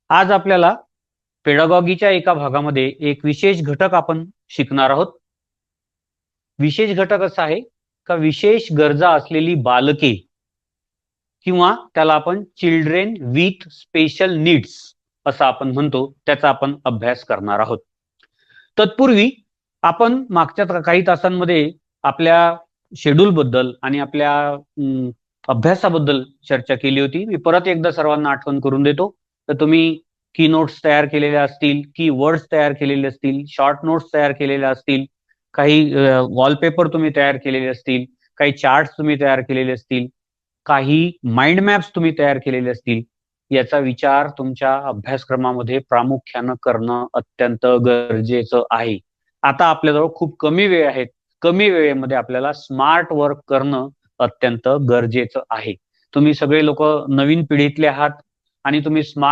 आज आपल्याला पेडागॉगीच्या एका भागामध्ये एक विशेष घटक आपण शिकणार आहोत. विशेष घटक असा आहे का विशेष गरजा असलेली बालके किंवा त्याला आपण चिल्ड्रेन विथ स्पेशल नीड्स असं आपण म्हणतो, त्याचा आपण अभ्यास करणार आहोत. तत्पूर्वी आपण मागच्या काही तासांमध्ये आपल्या शेड्यूल बद्दल आणि आपल्या अभ्यासाबद्दल चर्चा केली होती. मी परत एकदा सर्वांना आठवण करून देतो. तर तुम्ही की नोट्स तयार केलेल्या असतील, की वर्ड्स तयार केलेले असतील, शॉर्ट नोट्स तयार केलेल्या असतील, काही वॉलपेपर तुम्ही तयार केलेले असतील, काही चार्ट्स तुम्ही तयार केलेले असतील, काही माइंड मॅप्स तुम्ही तयार केलेले असतील. याचा विचार तुमच्या अभ्यासक्रमामध्ये प्रामुख्यानं करणं अत्यंत गरजेचं आहे. आता आपल्याजवळ खूप कमी वेळ आहे. कमी वेळेमध्ये आपल्याला स्मार्ट वर्क करणं अत्यंत गरजेचं आहे. तुम्ही सगळे लोक नवीन पिढीतले आहात आणि तुम्ही स्मार्ट